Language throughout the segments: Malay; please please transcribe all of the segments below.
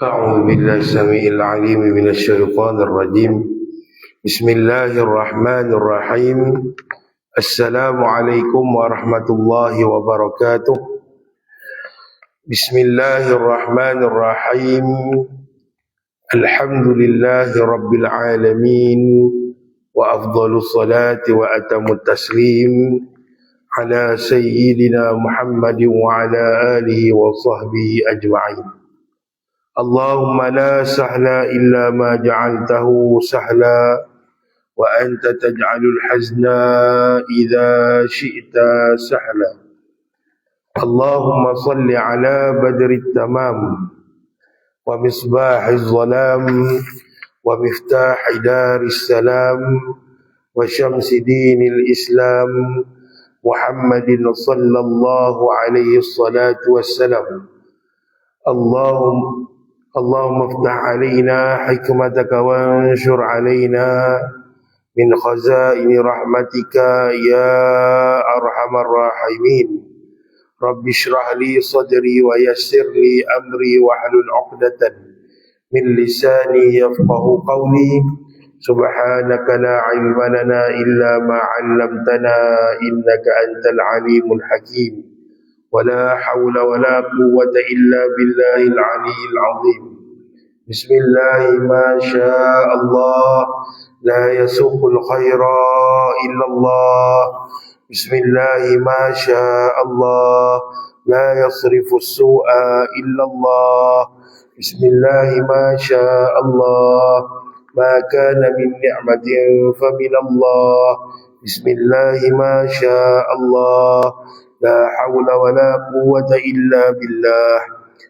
أعوذ بالله السميع العليم من الشيطان الرجيم. بسم الله الرحمن الرحيم. السلام عليكم ورحمة الله وبركاته. بسم الله الرحمن الرحيم. الحمد لله رب العالمين، وأفضل الصلاة وأتم التسليم على سيدنا محمد وعلى آله وصحبه أجمعين. اللهم لا سهل إلا ما جعلته سهلا، وأنت تجعل الحزن إذا شئت سهلا. اللهم صل على بدر التمام ومصباح الظلام ومفتاح دار السلام وشمس دين الإسلام محمد صلى الله عليه الصلاة والسلام. اللهم افتح علينا حكمتك وانشر علينا من خزائن رحمتك يا أرحم الراحمين. رب اشرح لي صدري ويسر لي أمري واحلل عقدة من لساني يفقه قولي. سبحانك لا علم لنا إلا ما علمتنا إنك أنت العليم الحكيم. ولا حول ولا قوة إلا بالله العلي العظيم. بسم الله ما شاء الله، لا يسوق الخير إلا الله. بسم الله ما شاء الله، لا يصرف السوء إلا الله. بسم الله ما شاء الله، ما كان من نعمة فمن الله. بسم الله ما شاء الله، لا حول ولا قوة إلا بالله.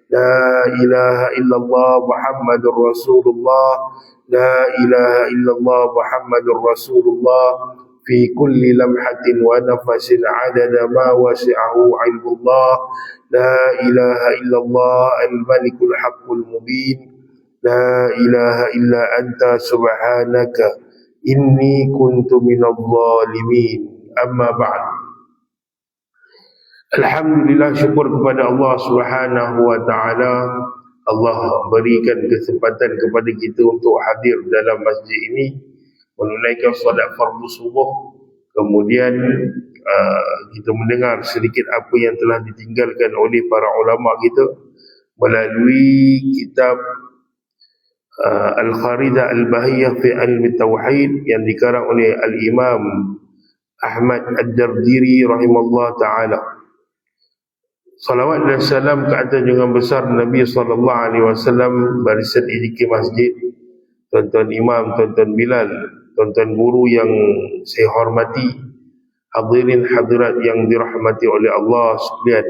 لا إله إلا الله محمد رسول الله. لا إله إلا الله محمد رسول الله. في كل لمحة ونفس عدد ما وسعه علم الله. لا إله إلا الله الملك الحق المبين. لا إله إلا أنت سبحانك إني كنت من الظالمين. أما بعد. Alhamdulillah, syukur kepada Allah Subhanahu wa taala. Allah berikan kesempatan kepada kita untuk hadir dalam masjid ini menunaikan solat fardu subuh. Kemudian kita mendengar sedikit apa yang telah ditinggalkan oleh para ulama kita melalui kitab Al-Kharidah Al-Bahiyah fi Ilmi Tauhid yang dikarang oleh Al-Imam Ahmad Ad-Dardiri rahimahullah ta'ala. Salawat dan salam ke atas junjungan besar Nabi SAW, barisan ijiki masjid, tuan-tuan imam, tuan-tuan Bilal, tuan-tuan guru yang saya hormati, hadirin hadirat yang dirahmati oleh Allah sekalian.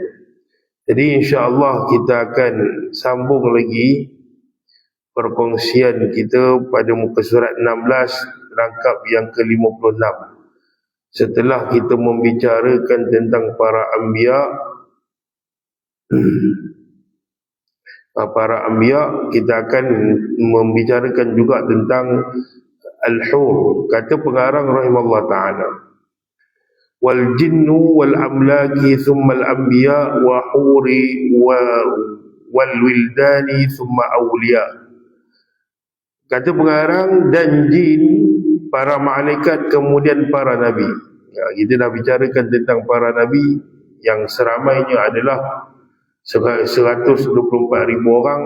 Jadi insya-Allah kita akan sambung lagi perkongsian kita pada muka surat 16 rangkap yang ke-56. Setelah kita membicarakan tentang para anbiya, kita akan membicarakan juga tentang al-hur. Kata pengarang rahimahullah ta'ala, wal jinnu wal amlaki thumma al-anbiya wa huri wal wildani thumma awliya. Kata pengarang, dan jin, para malaikat, kemudian para nabi. Kita dah bicarakan tentang para nabi yang seramainya adalah 124,000 orang,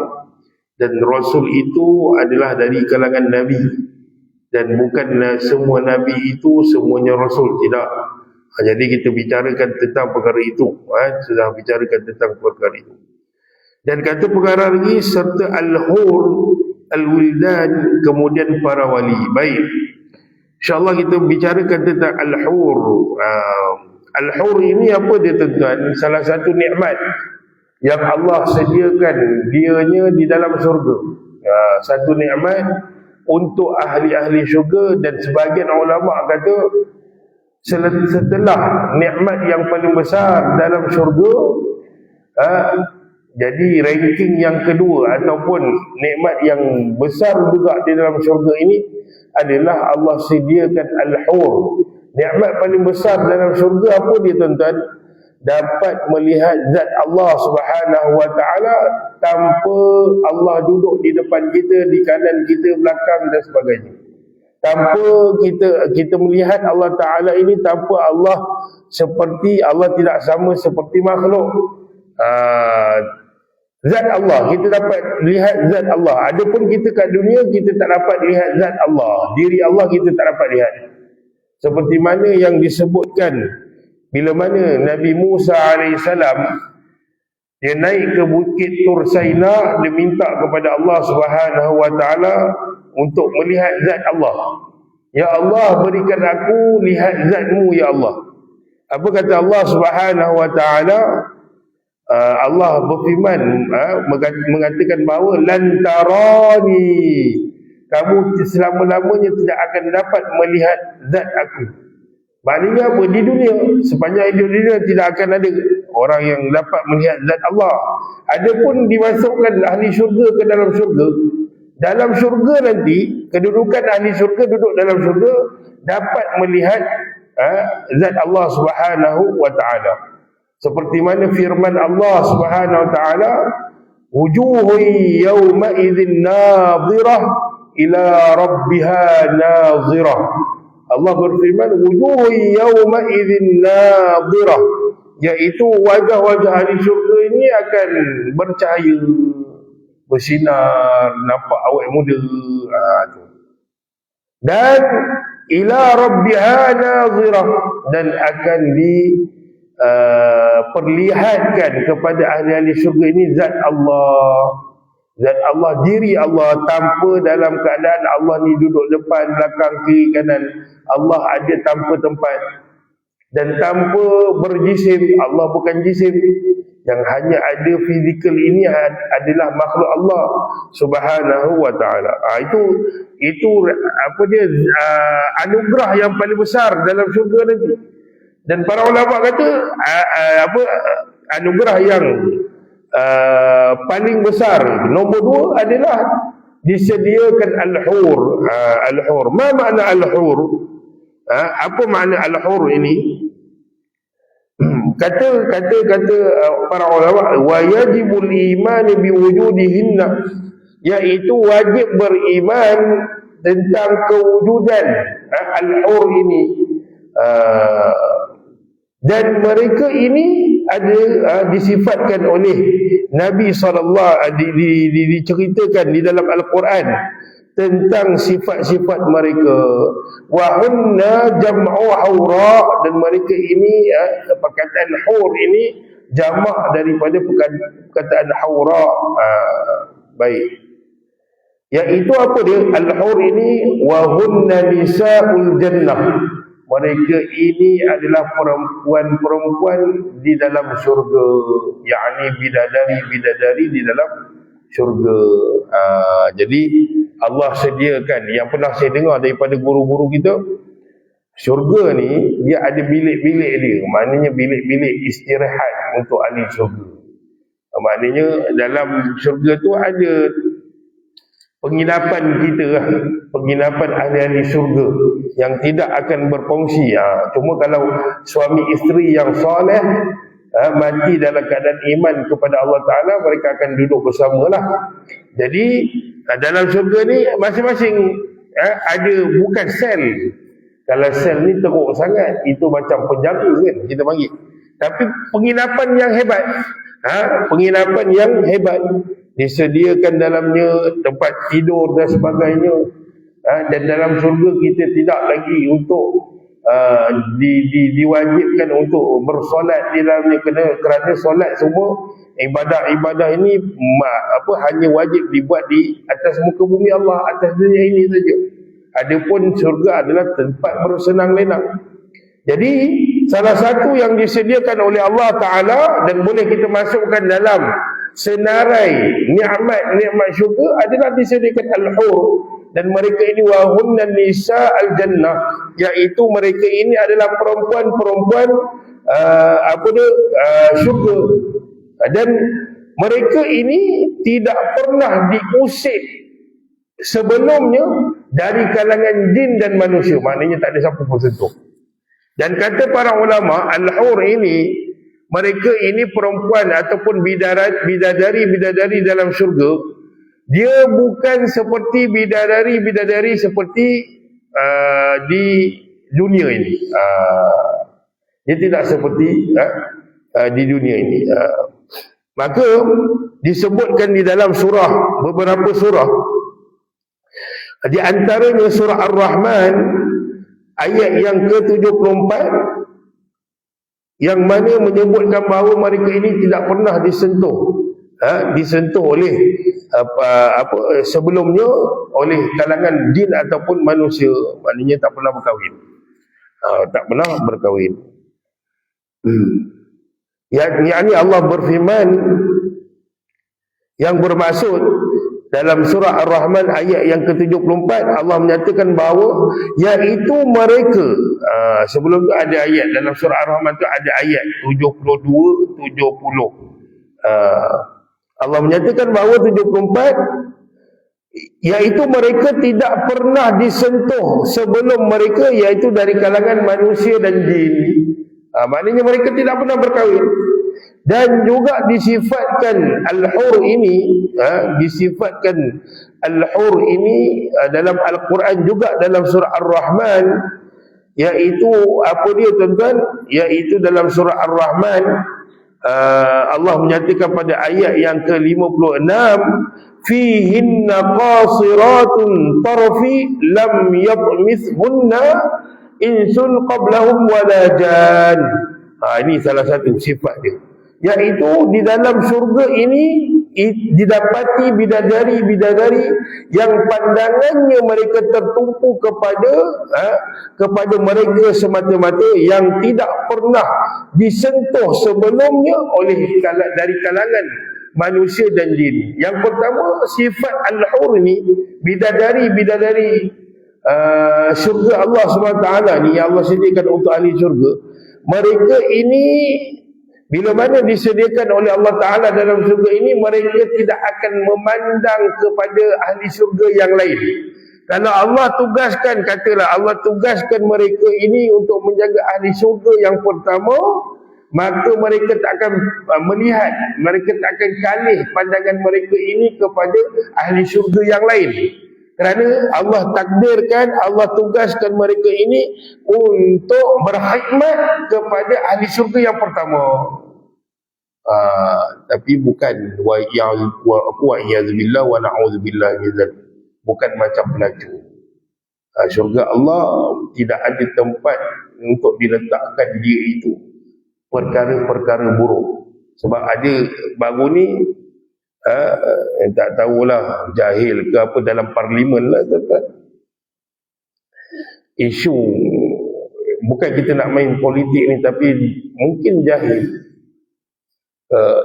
dan Rasul itu adalah dari kalangan Nabi, dan bukan semua Nabi itu semuanya Rasul, tidak. Jadi kita bicarakan tentang perkara itu, sudah bicarakan tentang perkara itu. Dan kata perkara lagi, serta al-hur, al-wildan, kemudian para wali. Baik, InsyaAllah kita bicarakan tentang al-hur. Al-hur ini apa dia tuan-tuan? Salah satu nikmat yang Allah sediakan dianya di dalam syurga. Satu nikmat untuk ahli-ahli syurga, dan sebahagian ulama kata setelah nikmat yang paling besar dalam syurga, jadi ranking yang kedua ataupun nikmat yang besar juga di dalam syurga ini adalah Allah sediakan al-hur. Nikmat paling besar dalam syurga apa dia tuan-tuan? dapat melihat zat Allah Subhanahu wa taala tanpa Allah duduk di depan kita, di kanan kita, belakang dan sebagainya. Tanpa kita melihat Allah Taala ini, tanpa Allah tidak sama seperti makhluk. Zat Allah, kita dapat lihat zat Allah. Adapun kita kat dunia, kita tak dapat lihat zat Allah. Diri Allah kita tak dapat lihat. Seperti mana yang disebutkan bila mana Nabi Musa AS dia naik ke bukit Tur Saina, dia minta kepada Allah Subhanahu wa taala untuk melihat zat Allah. Ya Allah, berikan aku lihat zatmu ya Allah. Apa kata Allah Subhanahu wa taala? Allah berfirman, mengatakan bahawa lantarani, kamu selama-lamanya tidak akan dapat melihat zat aku. Maknanya apa? Di dunia, sepanjang hidup dunia tidak akan ada orang yang dapat melihat zat Allah. Adapun dimasukkan ahli syurga ke dalam syurga, dalam syurga nanti, kedudukan ahli syurga duduk dalam syurga dapat melihat zat Allah Subhanahu wa taala. Seperti mana firman Allah Subhanahu wa taala, wujuhun yawma idzin nadhirah ila rabbiha nadhirah. Allah berfirman, wujuhun yawma idzin nadhirah, iaitu wajah-wajah ahli syurga ini akan bercahaya, bersinar, nampak awet muda. Dan ila rabbiha nadhirah, dan akan perlihatkan kepada ahli-ahli syurga ini zat Allah. Zat Allah, diri Allah, tanpa dalam keadaan Allah ni duduk depan, belakang, kiri, kanan. Allah ada tanpa tempat dan tanpa berjisim. Allah bukan jisim. Yang hanya ada fizikal ini adalah makhluk Allah Subhanahu wa taala. Itu apa dia, anugerah yang paling besar dalam syurga nanti. Dan para ulama kata anugerah yang paling besar nombor 2 adalah disediakan al-hur. Al-hur, ma makna al-hur? Apa makna al-hur ini? Kata para ulama, wa yajibul iman biwujudihinna, iaitu wajib beriman tentang kewujudan al-hur ini. Dan mereka ini ada disifatkan oleh Nabi SAW, diceritakan di dalam Al-Quran tentang sifat-sifat mereka. Wa hunna jam'u haura, dan mereka ini perkataan hur ini jamak daripada perkataan haura. Baik, iaitu apa dia? Al-hur ini wa hunna nisa'ul jannah, mereka ini adalah perempuan-perempuan di dalam syurga, yakni bidadari di dalam syurga. Jadi Allah sediakan, yang pernah saya dengar daripada guru-guru kita, syurga ni dia ada bilik-bilik dia, maknanya bilik-bilik istirahat untuk ahli syurga. Maknanya dalam syurga tu ada penginapan kita lah, penginapan ahli-ahli syurga yang tidak akan berkongsi. Cuma kalau suami isteri yang soleh mati dalam keadaan iman kepada Allah Ta'ala, mereka akan duduk bersamalah. Jadi dalam syurga ni masing-masing ada, bukan sel. Kalau sel ni teruk sangat, itu macam penjara kan kita panggil. Tapi penginapan yang hebat, penginapan yang hebat, disediakan dalamnya tempat tidur dan sebagainya. Dan dalam syurga kita tidak lagi untuk diwajibkan untuk bersolat di dalamnya, kerana solat semua ibadah-ibadah ini hanya wajib dibuat di atas muka bumi Allah, atas dunia ini saja. Adapun syurga adalah tempat bersenang lenang. Jadi salah satu yang disediakan oleh Allah Ta'ala dan boleh kita masukkan dalam senarai nikmat syurga adalah disediakan al-hur. Dan mereka ini wahunna nisa al-jannah, iaitu mereka ini adalah perempuan-perempuan syurga. Dan mereka ini tidak pernah diusik sebelumnya dari kalangan jin dan manusia, maknanya tak ada siapa pun sentuh. Dan kata para ulama, al-hur ini mereka ini perempuan ataupun bidadari dalam syurga, dia bukan seperti bidadari seperti di dunia ini. Dia tidak seperti di dunia ini. Maka disebutkan di dalam surah, beberapa surah, di antaranya surah Ar-Rahman ayat yang ke-74, yang mana menyebutkan bahawa mereka ini tidak pernah disentuh oleh sebelumnya oleh kalangan jin ataupun manusia, maknanya tak pernah berkahwin. Tak pernah berkahwin. Yakni Allah berfirman, yang bermaksud dalam surah Ar-Rahman ayat yang ke-74, Allah menyatakan bahawa iaitu mereka, sebelum tu ada ayat dalam surah Ar-Rahman tu ada ayat 72, 70. Allah menyatakan bahawa 74, iaitu mereka tidak pernah disentuh sebelum mereka, iaitu dari kalangan manusia dan jin. Maknanya mereka tidak pernah berkahwin. Dan juga disifatkan al-hur ini, dalam Al-Quran juga dalam surah Ar-Rahman, iaitu apa dia tuan-tuan? Iaitu dalam surah Ar-Rahman, Allah menyatakan pada ayat yang ke-56, fihinna qasiratun tarfi lam yatmithunna insun qablahum wala jan. Ini salah satu sifat dia, iaitu di dalam syurga ini didapati bidadari yang pandangannya mereka tertumpu kepada mereka semata-mata, yang tidak pernah disentuh sebelumnya dari kalangan manusia dan jin. Yang pertama, sifat al-hur ni, bidadari syurga Allah SWT ni, yang Allah sediakan untuk ahli syurga. Mereka ini bila mana disediakan oleh Allah Ta'ala dalam syurga ini, mereka tidak akan memandang kepada ahli syurga yang lain. Kalau Allah tugaskan, katalah Allah tugaskan mereka ini untuk menjaga ahli syurga yang pertama, maka mereka tak akan melihat, mereka tak akan kalih pandangan mereka ini kepada ahli syurga yang lain. Kerana Allah takdirkan, Allah tugaskan mereka ini untuk berkhidmat kepada ahli syurga yang pertama. Tapi bukan wa'iyadzubillah wa na'udzubillah min dzalik, bukan macam pelacur. Syurga Allah tidak ada tempat untuk diletakkan dia itu perkara-perkara buruk. Sebab ada baru ni tak tahulah, jahil ke apa, dalam parlimen lah isu, bukan kita nak main politik ni, tapi mungkin jahil,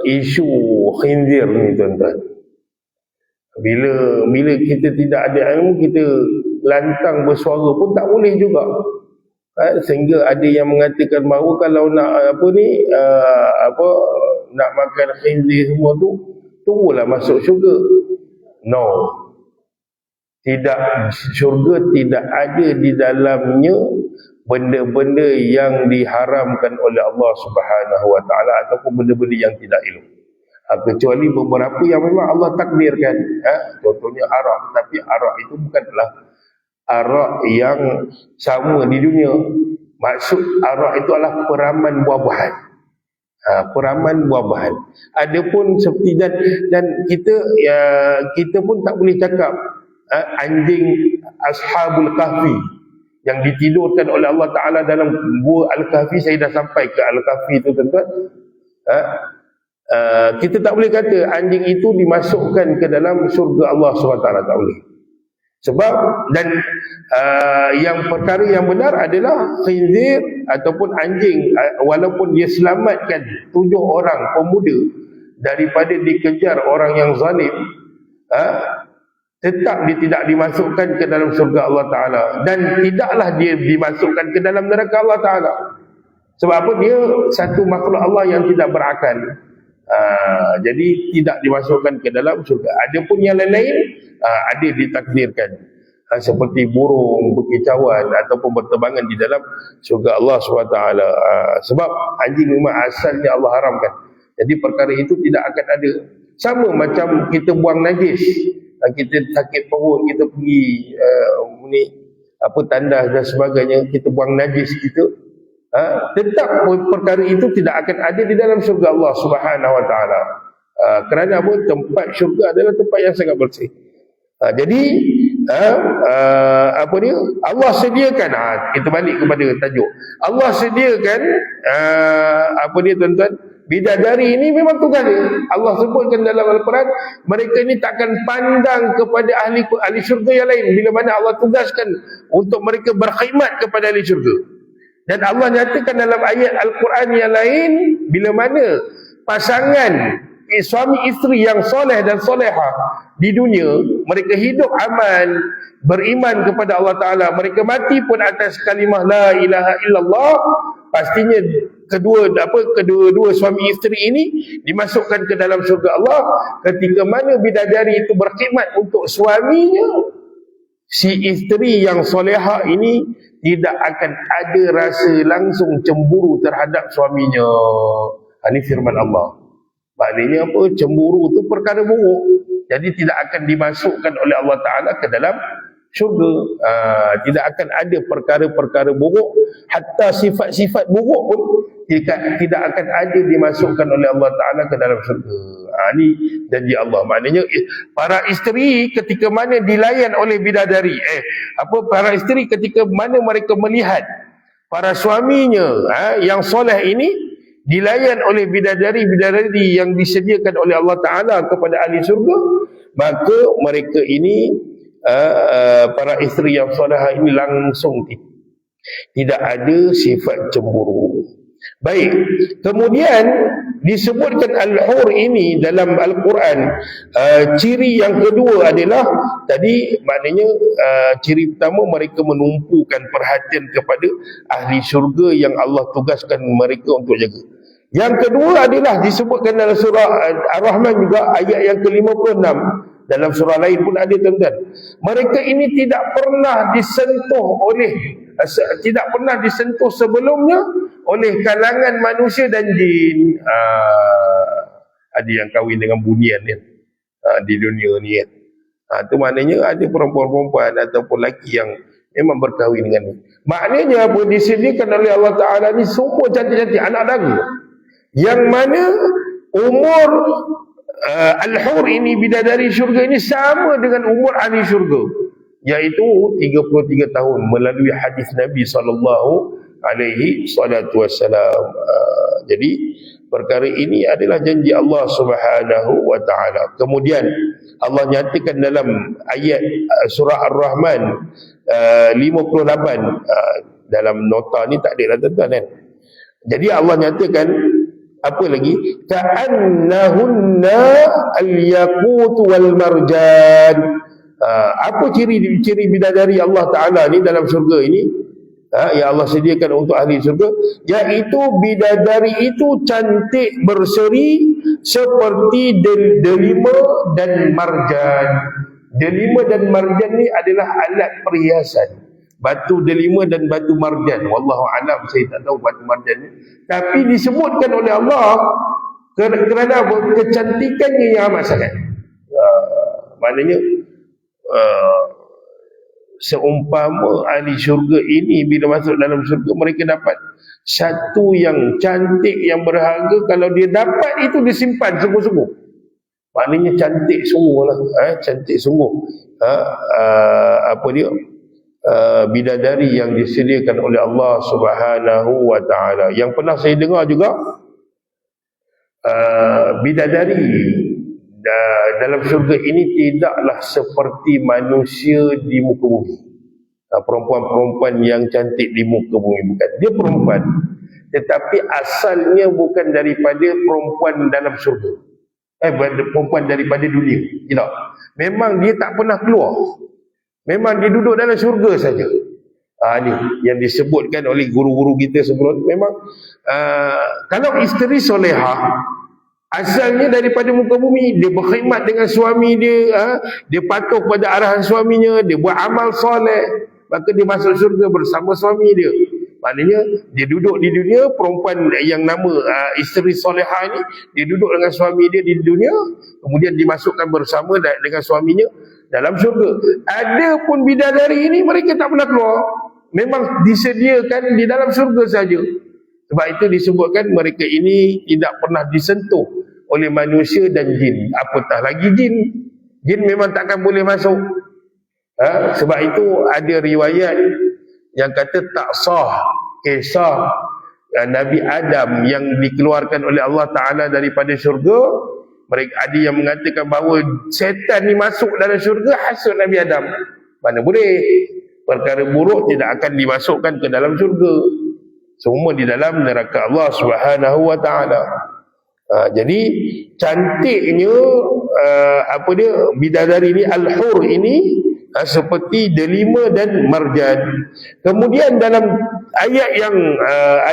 isu khinzir ni tuan-tuan. Bila kita tidak ada ilmu, kita lantang bersuara pun tak boleh juga. Sehingga ada yang mengatakan bahawa kalau nak nak makan khinzir semua tu, tunggulah masuk syurga. No. Tidak, syurga tidak ada di dalamnya benda-benda yang diharamkan oleh Allah Subhanahu Wa Taala ataupun benda-benda yang tidak elok. Kecuali beberapa yang memang Allah takdirkan. Contohnya arak, tapi arak itu bukanlah arak yang sama di dunia. Maksud arak itu adalah peraman buah-buahan. Peraman buah-buahan. Adapun seperti dan kita pun tak boleh cakap anjing Ashabul Kahfi yang ditidurkan oleh Allah Ta'ala dalam gua Al-Kahfi. Saya dah sampai ke Al-Kahfi itu tuan-tuan. Kita tak boleh kata anjing itu dimasukkan ke dalam syurga Allah SWT, tak boleh. Sebab yang perkara yang benar adalah khinzir ataupun anjing, walaupun dia selamatkan 7 orang pemuda daripada dikejar orang yang zalim, tetap dia tidak dimasukkan ke dalam surga Allah Ta'ala, dan tidaklah dia dimasukkan ke dalam neraka Allah Ta'ala. Sebab apa? Dia satu makhluk Allah yang tidak berakal. Jadi tidak dimasukkan ke dalam surga. Adapun yang lain-lain ada ditakdirkan. seperti burung berkicauan ataupun berterbangan di dalam syurga Allah SWT. Sebab anjing memang asalnya Allah haramkan. Jadi perkara itu tidak akan ada. Sama macam kita buang najis, kita sakit perut, kita pergi tandas dan sebagainya, kita buang najis kita, tetap perkara itu tidak akan ada di dalam syurga Allah Subhanahu Wa Taala. Kerana apa? Tempat syurga adalah tempat yang sangat bersih. Jadi Allah sediakan, kita balik kepada tajuk. Allah sediakan tuan-tuan, bidadari ini memang tugas dia. Allah sebutkan dalam Al-Quran, mereka ini takkan pandang kepada ahli syurga yang lain bila mana Allah tugaskan untuk mereka berkhidmat kepada ahli syurga. Dan Allah nyatakan dalam ayat Al-Quran yang lain, bila mana pasangan suami isteri yang soleh dan solehah di dunia, mereka hidup aman, beriman kepada Allah Ta'ala, mereka mati pun atas kalimah la ilaha illallah, pastinya kedua-dua suami isteri ini dimasukkan ke dalam syurga Allah. Ketika mana bidadari itu berkhidmat untuk suaminya, si isteri yang solehah ini tidak akan ada rasa langsung cemburu terhadap suaminya. Ini firman Allah. Maknanya apa? Cemburu itu perkara buruk. Jadi tidak akan dimasukkan oleh Allah Ta'ala ke dalam syurga. Tidak akan ada perkara-perkara buruk. Hatta sifat-sifat buruk pun tidak akan ada dimasukkan oleh Allah Ta'ala ke dalam syurga. Ini janji Allah. Maknanya para isteri ketika mana dilayan oleh bidadari, para isteri ketika mana mereka melihat para suaminya yang soleh ini dilayan oleh bidadari-bidadari yang disediakan oleh Allah Ta'ala kepada ahli syurga, maka mereka ini para isteri yang solehah ini langsung tidak ada sifat cemburu. Baik, kemudian disebutkan al-hur ini dalam Al-Quran. Ciri yang kedua adalah, tadi maknanya ciri pertama, mereka menumpukan perhatian kepada ahli syurga yang Allah tugaskan mereka untuk jaga. Yang kedua adalah disebutkan dalam surah Ar-Rahman juga, ayat yang ke-56. Dalam surah lain pun ada, tuan-tuan. Mereka ini tidak pernah disentuh sebelumnya oleh kalangan manusia dan jin. Ada yang kahwin dengan bunian kan, di dunia ni kan. Itu maknanya ada perempuan-perempuan ataupun lelaki yang memang berkahwin dengan ni. Maknanya apa? Disediakan oleh Allah Ta'ala ni semua cantik-cantik, anak dara, yang mana umur al-hur ini, bidadari syurga ini, sama dengan umur ahli syurga, iaitu 33 tahun melalui hadis Nabi SAW. Jadi perkara ini adalah janji Allah Subhanahu Wa Taala. Kemudian Allah nyatakan dalam ayat surah Ar-Rahman 58, dalam nota ni tak ada lah, tuan-tuan kan. Jadi Allah nyatakan apa lagi? Ka'annahunna al-yaqut wal marjan. Apa ciri bidadari Allah Ta'ala ni dalam syurga ini, yang Allah sediakan untuk ahli syurga, iaitu bidadari itu cantik berseri seperti delima dan marjan. Delima dan marjan ni adalah alat perhiasan. Batu delima dan batu marjan, wallahu alam, saya tak tahu batu marjan ni, tapi disebutkan oleh Allah kerana kecantikannya yang amat sangat. Maknanya seumpama ahli syurga ini bila masuk dalam syurga, mereka dapat satu yang cantik, yang berharga. Kalau dia dapat itu, disimpan sungguh-sungguh. Maknanya cantik sungguh lah, cantik sungguh. Bidadari yang disediakan oleh Allah Subhanahu Wa Taala. Yang pernah saya dengar juga, bidadari dalam syurga ini tidaklah seperti manusia di muka bumi. Perempuan-perempuan yang cantik di muka bumi, bukan. Dia perempuan, tetapi asalnya bukan daripada perempuan dalam syurga, perempuan daripada dunia. Tidak. Memang dia tak pernah keluar. Memang dia duduk dalam syurga saja. Ni yang disebutkan oleh guru-guru kita sebelum. Memang kalau isteri solehah, Asalnya daripada muka bumi, dia berkhidmat dengan suami dia, dia patuh pada arahan suaminya, dia buat amal soleh, maka dia masuk syurga bersama suami dia. Maknanya dia duduk di dunia, perempuan yang nama isteri solehah ini, dia duduk dengan suami dia di dunia, kemudian dimasukkan bersama dengan suaminya dalam syurga. Ada pun bidadari ini, mereka tak pernah keluar, memang disediakan di dalam syurga saja. Sebab itu disebutkan mereka ini tidak pernah disentuh oleh manusia dan jin. Apatah lagi jin. Jin memang takkan boleh masuk. Sebab itu ada riwayat yang kata tak sah kisah Nabi Adam yang dikeluarkan oleh Allah Ta'ala daripada syurga. Mereka ada yang mengatakan bahawa syaitan ni masuk dalam syurga hasut Nabi Adam. Mana boleh. Perkara buruk tidak akan dimasukkan ke dalam syurga. Semua di dalam neraka Allah Subhanahu wa Ta'ala. Jadi cantiknya bidadari ini, al-hur ini, seperti delima dan marjan. Kemudian dalam ayat yang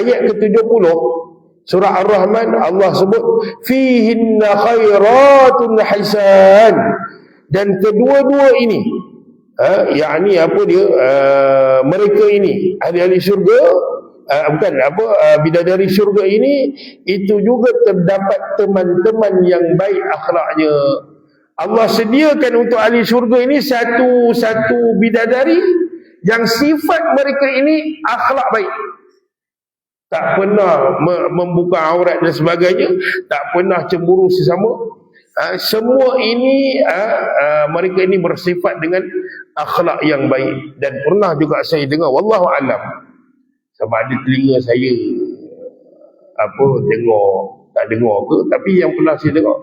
ayat ke-70 surah Ar-Rahman, Allah sebut fihinna khairatun hisan. Dan kedua-dua ini yakni mereka ini ahli-ahli syurga, bidadari syurga ini, itu juga terdapat teman-teman yang baik akhlaknya. Allah sediakan untuk ahli syurga ini satu bidadari yang sifat mereka ini akhlak baik, tak pernah membuka aurat dan sebagainya, tak pernah cemburu sesama. Semua ini mereka ini bersifat dengan akhlak yang baik. Dan pernah juga saya dengar, wallahu alam, sebab ada telinga saya dengar, tak dengar ke, tapi yang pernah saya dengar,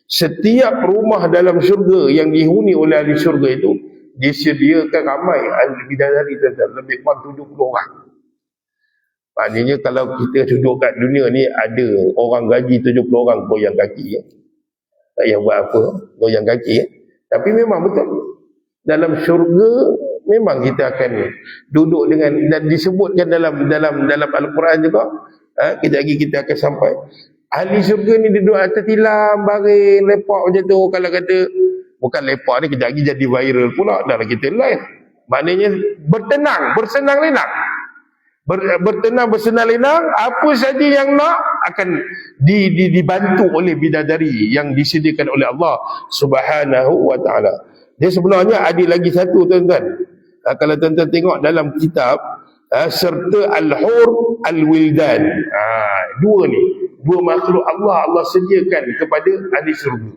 setiap rumah dalam syurga yang dihuni oleh ahli syurga itu disediakan ramai ahli bidadari, lebih kurang 70 orang. Maknanya kalau kita duduk kat dunia ni, ada orang gaji 70 orang goyang kaki, tak payah buat apa, goyang kaki. Tapi memang betul, dalam syurga memang kita akan duduk dengan, dan disebutkan dalam Al-Quran juga, kejap lagi kita akan sampai, ahli syurga ni duduk atas tilam, baring, lepak macam tu. Kalau kata, bukan lepak ni, kejap lagi jadi viral pula dalam kita live. Maknanya bertenang, bersenang lenang. Bertenang, bersenang lenang, apa saja yang nak akan dibantu oleh bidadari yang disediakan oleh Allah Subhanahu wa Ta'ala. Dia sebenarnya ada lagi satu, tuan-tuan. Kalau tuan-tuan tengok dalam kitab, serta al-hur al-wildan, dua makhluk Allah sediakan kepada ahli syurga.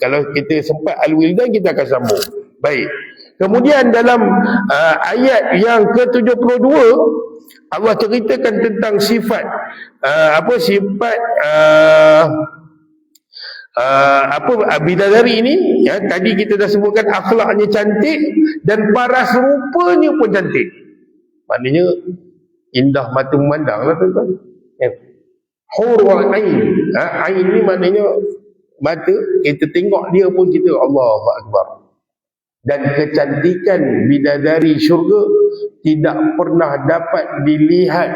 Kalau kita sempat al-wildan, kita akan sambung. Baik. Kemudian dalam ayat yang ke-72, Allah ceritakan tentang sifat bidadari ini. Tadi kita dah sebutkan akhlaknya cantik dan paras rupanya pun cantik. Maknanya indah mata memandang lah, tuan-tuan. Hurul ain. Ain ni maknanya mata, kita tengok dia pun kita Allahu Akbar. Dan kecantikan bidadari syurga tidak pernah dapat dilihat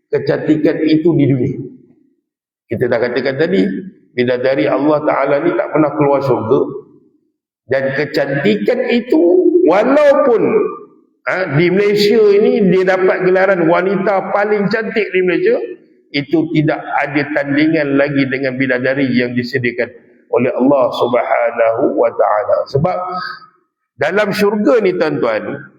kecantikan itu di dunia. Kita dah katakan tadi, bidadari Allah Ta'ala ni tak pernah keluar syurga. Dan kecantikan itu, walaupun di Malaysia ini dia dapat gelaran wanita paling cantik di Malaysia, itu tidak ada tandingan lagi dengan bidadari yang disediakan oleh Allah Subhanahu wa Ta'ala. Sebab dalam syurga ni, tuan-tuan,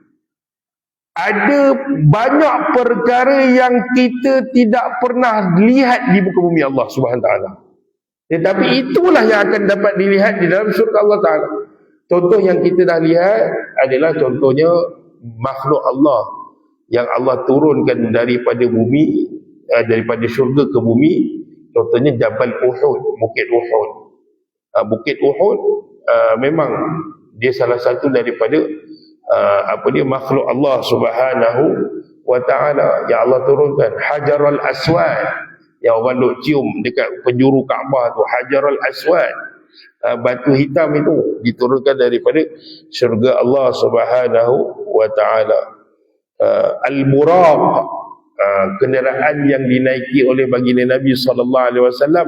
ada banyak perkara yang kita tidak pernah lihat di muka bumi Allah Subhanahu wa Ta'ala. Tetapi itulah yang akan dapat dilihat di dalam syurga Allah Ta'ala. Contoh yang kita dah lihat adalah contohnya makhluk Allah yang Allah turunkan daripada bumi, daripada syurga ke bumi. Contohnya Jabal Uhud, Bukit Uhud. Bukit Uhud memang dia salah satu daripada makhluk Allah Subhanahu wa Ta'ala yang Allah turunkan. Hajarul Aswad yang orang duk cium dekat penjuru Kaabah tu, Hajarul Aswad, batu hitam itu diturunkan daripada syurga Allah Subhanahu wa Ta'ala. Al-Buraq, kenderaan yang dinaiki oleh baginda Nabi sallallahu alaihi wasallam,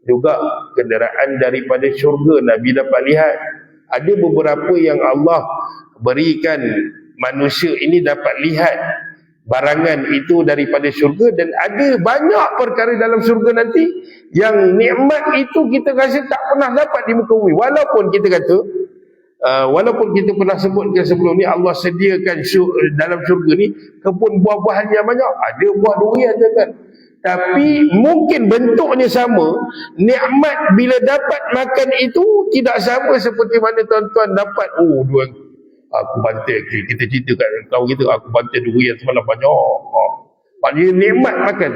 juga kenderaan daripada syurga Nabi dapat lihat. Ada beberapa yang Allah berikan manusia ini dapat lihat barangan itu daripada syurga, dan ada banyak perkara dalam syurga nanti yang nikmat itu kita rasa tak pernah dapat di muka bumi. Walaupun kita kata walaupun kita pernah sebutkan sebelum ni Allah sediakan dalam syurga ni kebun buah-buahan yang banyak, ada buah durian kan, tapi mungkin bentuknya sama, nikmat bila dapat makan itu tidak sama seperti mana tuan-tuan dapat aku bantai, kita cerita kat kawan kita, aku bantai durian semalam banyak. Maknanya nikmat makan.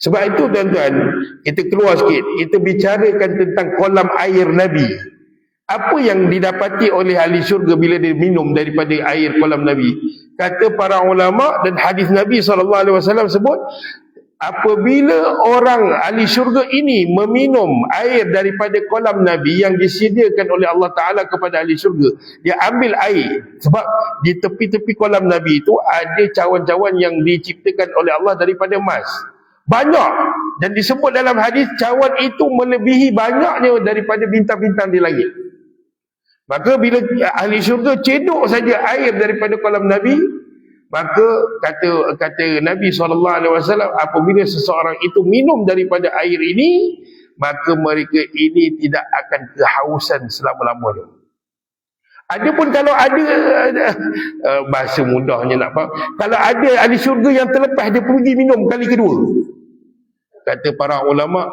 Sebab itu tuan-tuan, kita keluar sikit, kita bicarakan tentang kolam air Nabi. Apa yang didapati oleh ahli syurga bila dia minum daripada air kolam Nabi? Kata para ulama dan hadis Nabi SAW sebut, apabila orang ahli syurga ini meminum air daripada kolam Nabi yang disediakan oleh Allah Ta'ala kepada ahli syurga, dia ambil air. Sebab di tepi-tepi kolam Nabi itu ada cawan-cawan yang diciptakan oleh Allah daripada emas. Banyak. Dan disebut dalam hadis, cawan itu melebihi banyaknya daripada bintang-bintang di langit. Maka bila ahli syurga cedok saja air daripada kolam Nabi, maka kata Nabi SAW, apabila seseorang itu minum daripada air ini, maka mereka ini tidak akan kehausan selama-lamanya. Adapun kalau ada bahasa mudahnya nak faham, kalau ada ahli syurga yang terlepas, dia pergi minum kali kedua, kata para ulama,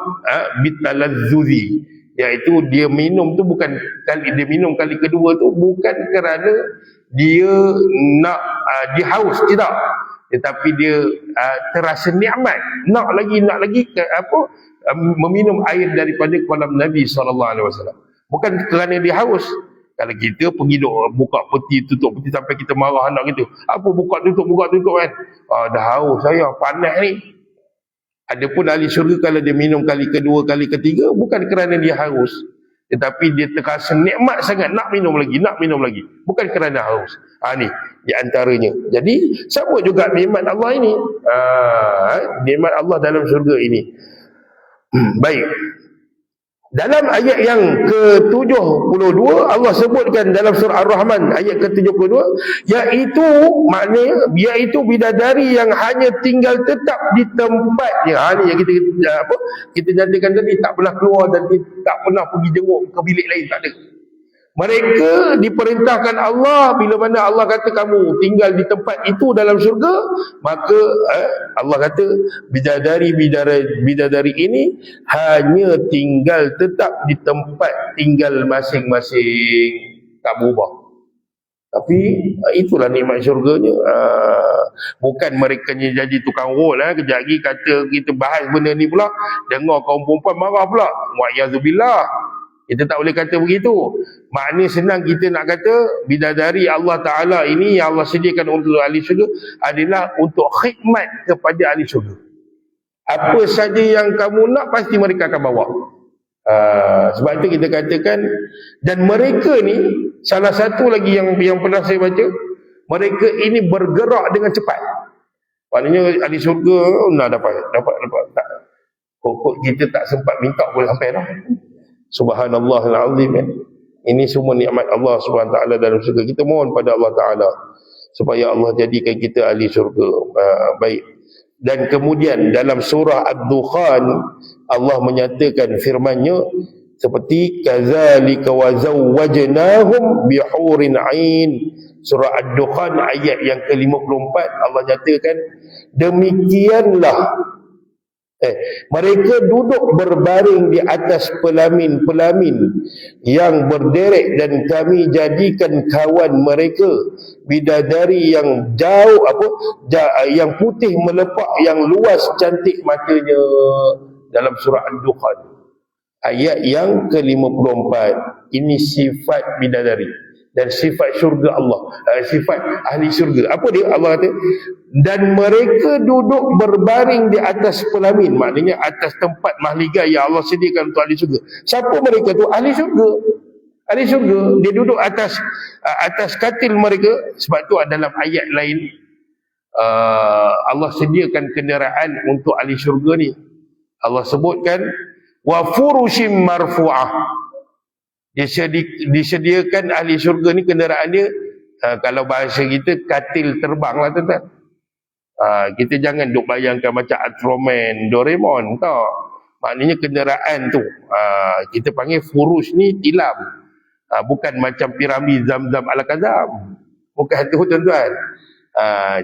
bitalazzuzi, iaitu dia minum tu bukan dia minum kali kedua tu bukan kerana dia nak dia haus, tidak, tetapi dia terasa nikmat, nak lagi meminum air daripada kolam Nabi SAW. Bukan kerana dia haus. Kalau kita pergi buka peti, tutup peti sampai kita marah anak kita, apa buka tutup kan, dah haus saya, panas ni. Adapun ahli syurga kalau dia minum kali kedua, kali ketiga, bukan kerana dia haus, tetapi dia terasa nikmat sangat, nak minum lagi, bukan kerana haus. Ni di antaranya. Jadi sama juga nikmat Allah ini, nikmat Allah dalam syurga ini. Baik. Dalam ayat yang ke-72 Allah sebutkan dalam surah Ar-Rahman ayat ke-72, iaitu bidadari yang hanya tinggal tetap di tempatnya. Ni yang kita nyatakan tadi, tak pernah keluar dan tak pernah pergi jenguk ke bilik lain, tak ada. Mereka diperintahkan Allah, bila mana Allah kata kamu tinggal di tempat itu dalam syurga, maka Allah kata bidadari ini hanya tinggal tetap di tempat tinggal masing-masing, tak berubah. Tapi itulah nikmat syurganya. Bukan mereka jadi tukang rol. Kejap lagi kata kita bahas benda ni pula, dengar kaum perempuan marah pula, wa'yazubillah. Kita tak boleh kata begitu. Maknanya senang kita nak kata bidadari Allah Ta'ala ini yang Allah sediakan untuk ahli syurga adalah untuk khidmat kepada ahli syurga. Apa saja yang kamu nak pasti mereka akan bawa. Sebab itu kita katakan, dan mereka ni salah satu lagi yang pernah saya baca, mereka ini bergerak dengan cepat. Maknanya ahli syurga nak dapat tak. Pokok kita tak sempat minta boleh sampai dah. Subhanallahil azim. Ini semua nikmat Allah Subhanahu taala dalam syurga. Kita mohon pada Allah Taala supaya Allah jadikan kita ahli syurga. Baik. Dan kemudian dalam surah Ad-Dukhan Allah menyatakan firman-Nya seperti kadzalika wa zawwajnahum bihurin ain. Surah Ad-Dukhan ayat yang ke-54 Allah nyatakan demikianlah mereka duduk berbaring di atas pelamin-pelamin yang berderet dan kami jadikan kawan mereka bidadari yang yang putih melepak, yang luas cantik matanya. Dalam surah Ad-Dukhan ayat yang ke-54. Ini sifat bidadari dan sifat syurga Allah, sifat ahli syurga. Apa dia? Allah kata, dan mereka duduk berbaring di atas pelamin, maknanya atas tempat mahligai yang Allah sediakan untuk ahli syurga. Siapa mereka tu? Ahli syurga. Ahli syurga, dia duduk atas katil mereka. Sebab tu dalam ayat lain Allah sediakan kenderaan untuk ahli syurga ni. Allah sebutkan wa furushim marfu'ah. Disediakan ahli syurga ni kenderaan dia, kalau bahasa kita katil terbang lah tuan-tuan. Kita jangan duk bayangkan macam Ultraman, Doraemon, tak. Maknanya kenderaan tu, kita panggil furush ni tilam. Bukan macam piramid Zamzam Al-Kazam. Bukan tu tuan-tuan.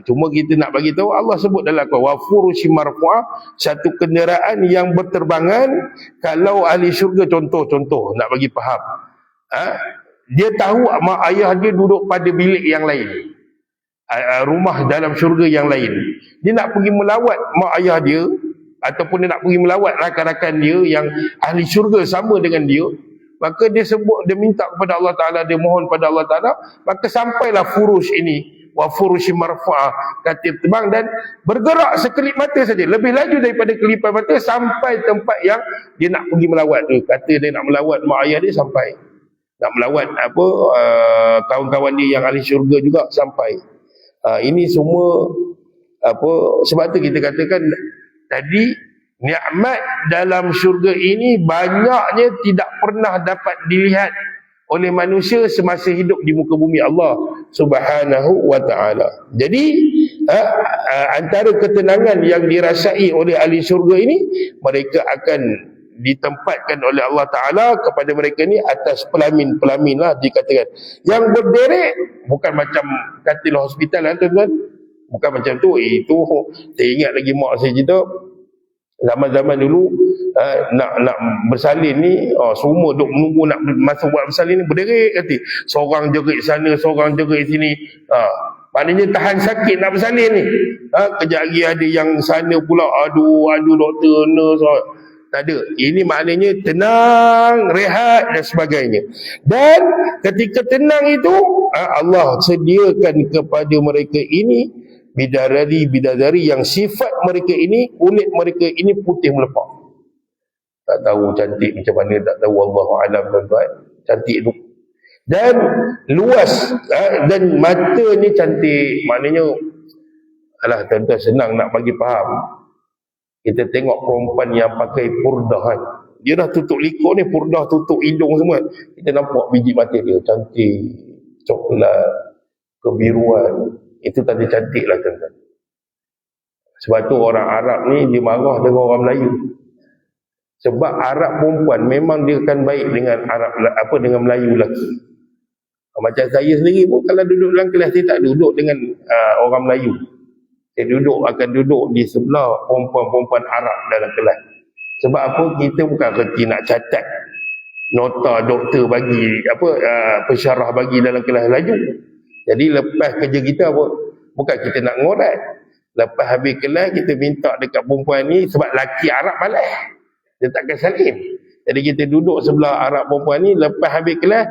Cuma kita nak bagi tahu, Allah sebut dalam Al-Quran wa furushim marfu'ah, satu kenderaan yang berterbangan. Kalau ahli syurga, contoh nak bagi faham, dia tahu mak ayah dia duduk pada bilik yang lain, rumah dalam syurga yang lain. Dia nak pergi melawat mak ayah dia, ataupun dia nak pergi melawat rakan-rakan dia yang ahli syurga sama dengan dia, maka dia sebut, dia minta kepada Allah Ta'ala, dia mohon pada Allah Ta'ala, maka sampailah furush ini, wa furushim marfu'ah, katil terbang, dan bergerak sekelip mata saja, lebih laju daripada kelipan mata, sampai tempat yang dia nak pergi melawat tu. Kata dia nak melawat mak ayah dia, sampai. Nak melawat kawan-kawan dia yang ahli syurga juga, sampai. Ini semua sebab tu kita katakan tadi, nikmat dalam syurga ini banyaknya tidak pernah dapat dilihat oleh manusia semasa hidup di muka bumi Allah Subhanahu wa ta'ala. Jadi antara ketenangan yang dirasai oleh ahli syurga ini, mereka akan ditempatkan oleh Allah Ta'ala kepada mereka ni atas pelamin-pelamin lah dikatakan, yang berderet, bukan macam katil hospital lah tuan-tuan, bukan macam tu. Itu saya ingat lagi mak saya cerita, zaman-zaman dulu nak bersalin ni, semua duk menunggu nak masuk buat bersalin ni, berderet kata, seorang jerit sana, seorang jerit sini, maknanya tahan sakit nak bersalin ni. Kejap lagi ada yang sana pula, aduh doktor, nurse, tak ada. Ini maknanya tenang, rehat dan sebagainya. Dan ketika tenang itu, Allah sediakan kepada mereka ini bidadari yang sifat mereka ini, kulit mereka ini putih melepak. Tak tahu cantik macam mana, tak tahu, Allahu a'lam tuan-tuan. Cantik tu. Dan luas, dan matanya cantik. Maknanya, alah tuan-tuan, senang nak bagi faham. Kita tengok perempuan yang pakai purdah kan, dia dah tutup likur ni, purdah tutup hidung semua, kita nampak biji mata dia cantik, coklat, kebiruan. Itu tadi cantik lah tuan-tuan. Sebab tu orang Arab ni dia marah dengan orang Melayu. Sebab Arab perempuan memang dia akan baik dengan Arab, dengan Melayu lelaki. Macam saya sendiri pun, kalau duduk dalam kelas, saya tak duduk dengan orang Melayu. Saya akan duduk di sebelah perempuan-perempuan Arab dalam kelas. Sebab apa? Kita bukan kerti nak catat nota doktor bagi, pensyarah bagi dalam kelas laju. Jadi lepas kerja kita apa? Bukan kita nak ngorat. Lepas habis kelas, kita minta dekat perempuan ni, sebab laki Arab malas, dia takkan salim. Jadi kita duduk sebelah Arab perempuan ni, lepas habis kelas,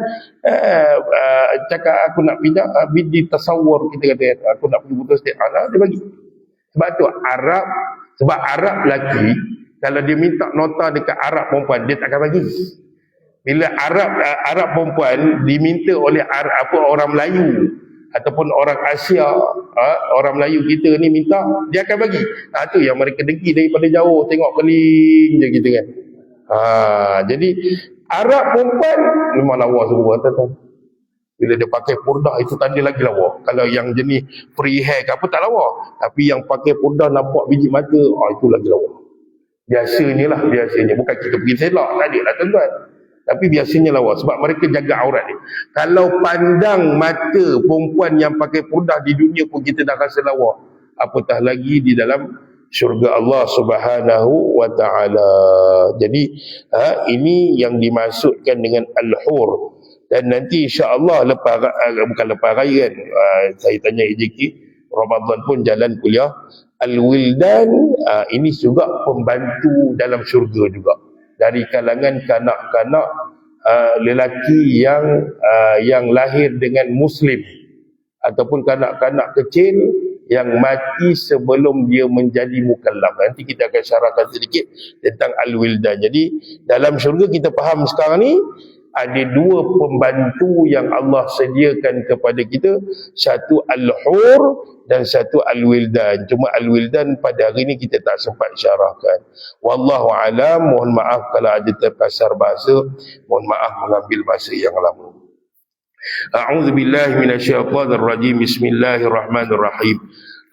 cakap aku nak pinjam, bidi tasawur, kita kata, aku nak pergi putus state, dia bagi. Sebab tu sebab Arab lelaki, kalau dia minta nota dekat Arab perempuan, dia takkan bagi. Bila Arab perempuan diminta oleh orang Melayu ataupun orang Asia, orang Melayu kita ni minta, dia akan bagi. Tu yang mereka dengki daripada jauh, tengok keling je gitu kan. Jadi Arab perempuan memang lawa semua tuan-tuan. Bila dia pakai purdah, itu tanda lagi lawa. Kalau yang jenis free hair ke apa, tak lawa. Tapi yang pakai purdah nampak biji mata, itu lagi lawa. Biasanya. Bukan kita pergi selak, tak ada lah tuan-tuan. Tapi biasanya lawa, sebab mereka jaga aurat dia. Kalau pandang mata perempuan yang pakai purdah di dunia pun kita dah rasa lawa, apatah lagi di dalam syurga Allah Subhanahu wa ta'ala. Jadi ini yang dimaksudkan dengan al-hur. Dan nanti insya-Allah bukan lepas raya kan, saya tanya EJK, Ramadan pun jalan kuliah al-wildan, ini juga pembantu dalam syurga juga, dari kalangan kanak-kanak lelaki yang lahir dengan muslim, ataupun kanak-kanak kecil yang mati sebelum dia menjadi mukallaf. Nanti kita akan syarahkan sedikit tentang al-wildan. Jadi dalam syurga kita faham sekarang ni, ada dua pembantu yang Allah sediakan kepada kita, satu al-hur dan satu al-wildan. Cuma al-wildan pada hari ini kita tak sempat syarahkan. Wallahu alam, mohon maaf kalau ada terkasar bahasa, mohon maaf mengambil masa yang lama. A'udzu billahi minasyaitonir rajim. Bismillahirrahmanirrahim.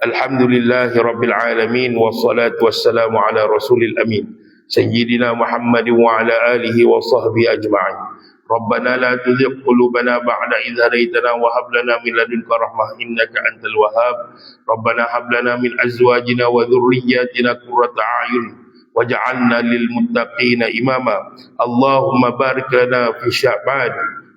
Alhamdulillahi rabbil alamin wassalatu wassalamu ala rasulil amin sayyidina Muhammadin wa ala alihi wa sahbihi ajma'in. Rabbana la tuzigh qulubana ba'da idh hadaytana wa hab lana min ladunka rahmah innaka antal wahhab. Rabbana hab lana min azwajina wa dhurriyyatina qurrata a'yun waj'alna lil muttaqina imama. Allahumma barik lana fi Sya'ban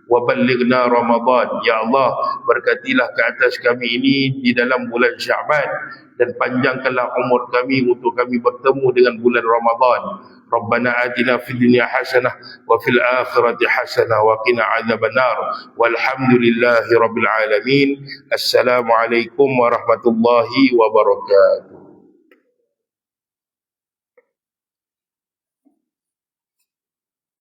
wa ballighna Ramadan. Ya Allah, berkatilah ke atas kami ini di dalam bulan Sya'ban dan panjangkanlah umur kami untuk kami bertemu dengan bulan Ramadan. Rabbana atina fid dunya hasanah wa fil akhirati hasanah wa qina adzabannar. Walhamdulillahi rabbil alamin. Assalamualaikum warahmatullahi wabarakatuh.